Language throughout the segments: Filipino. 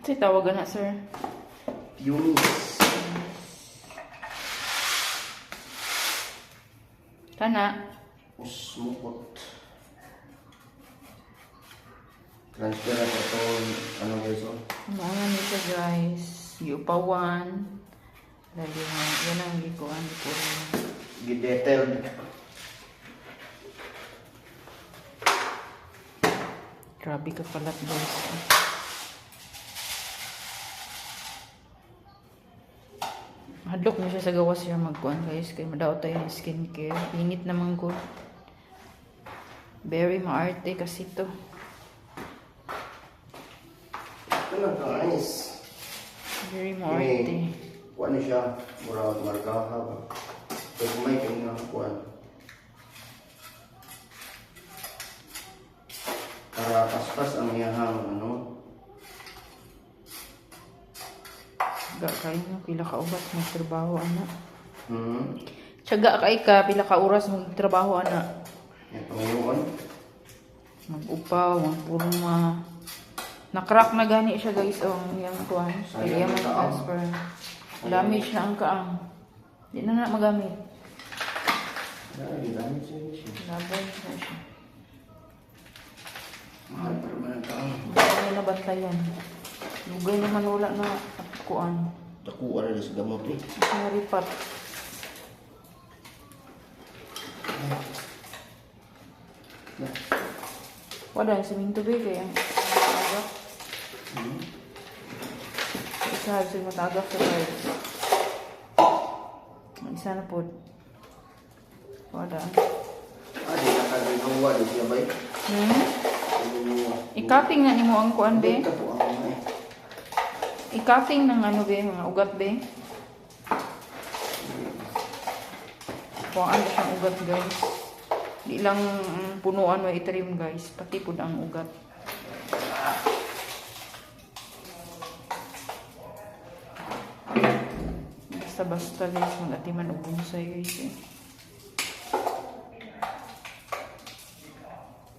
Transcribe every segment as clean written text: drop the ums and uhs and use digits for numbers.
Kasi tawagan na, sir. Pumice. Kana. Usmukot. Transfer na ito. Ano guys, oh? Umaman niyo siya, guys. Yupawan. Lagi mo. Yan ang likuan. Gidetailed. Grabe ka kalat, guys. Hadlok mo siya sa gawas siya magkuhan, guys. Kaya madaot tayo ng skincare. Init naman ko. Very maarte kasi to. Ito lang guys. Very maarte. Kuha na siya. Mura markaha ba? Pag may kanya kuha. Para paspas ang iyahang ano. Tiyaga kay mo. Pila ka oras magtrabaho, anak. Hmm. Tiyaga kay ka. Pila ka oras magtrabaho, anak. Yan, Panginoon. Mag-upaw, magpurma. Nakrak na gani siya, guys. O, yung kuhan. Kaya may transfer. Damage na ang kaang. Di na magamit. Ay, dami siya. Labay na siya. Mahal pa naman ang taong. Hindi na bantayan. Lugay naman wala na kuan. Dakuha na sa gamot eh. Maripat. Wala yung siminto ba kaya matagak. Isa sa matagak sa guys. Isa na po. Wala. Di nakagawa di siya ba eh? I-cutting na nimo ang kuan be. Ito po ang mga eh. I-cutting ng ano be, mga ugat be. Kuhaan siyang ugat guys. Di lang punuan wa itrim guys, pati pud ang ugat. Basta guys, mag-atiman og bonsai guys eh.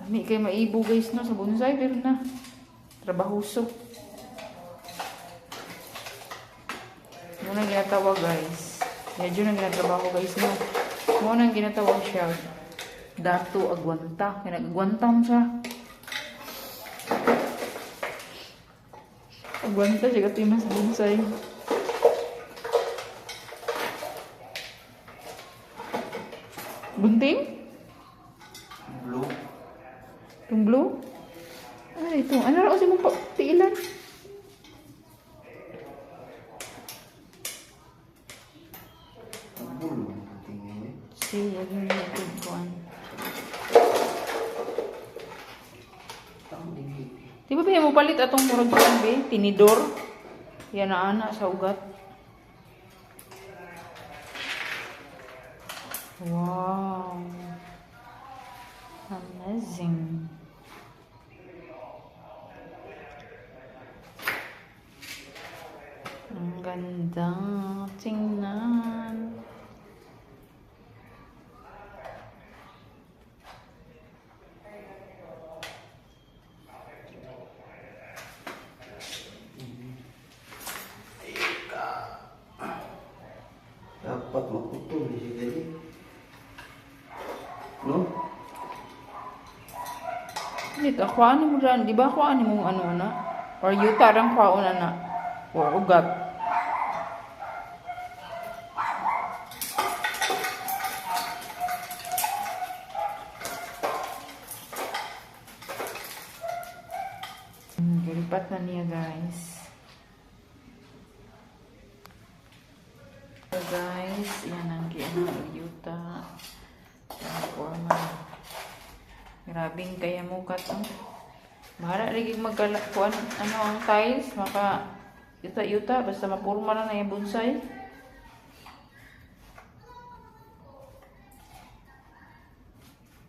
Dami kay maibo guys no sa bonsai pero na trabahoso. Muna ginatawag guys. Medyo nang ginatrabaho guys no. Muna nang ginatawag siya. Dato agwanta. Kaya nag-agwantam siya. Agwanta siya katimas bonsai. Bunting? Blue. Itong blue? Ano ito? Ano raw si mong tiilan? Blue. Tingin eh. Si, yung natin kuhan. Di ba mo palit atong murag kuhan be? Tinidor? Yan na ana sa ugat. Wow. Amazing. Ang ganda. Tingnan. Dapat maputol di siya dali. No? Hindi ka, kuhaan mo dyan. Di ba kuhaan mo ano na? Or yuta rang kuhaan na na? O ugat. Galipat na niya guys. So guys, yan ang ng yuta. Forma. Grabing kaya mo ka to. Bahala rin magkuhan ano ang tiles. Maka yuta-yuta. Basta mapurma na yung bonsai.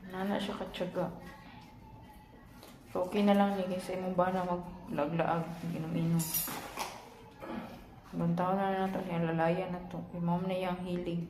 Nana siya katsaga. So okay na lang ni kasi mo ba na maglaglaag. Inom-inom. Ibang taon na natin. Yung lalayan na to. Yung mom na yung hilig.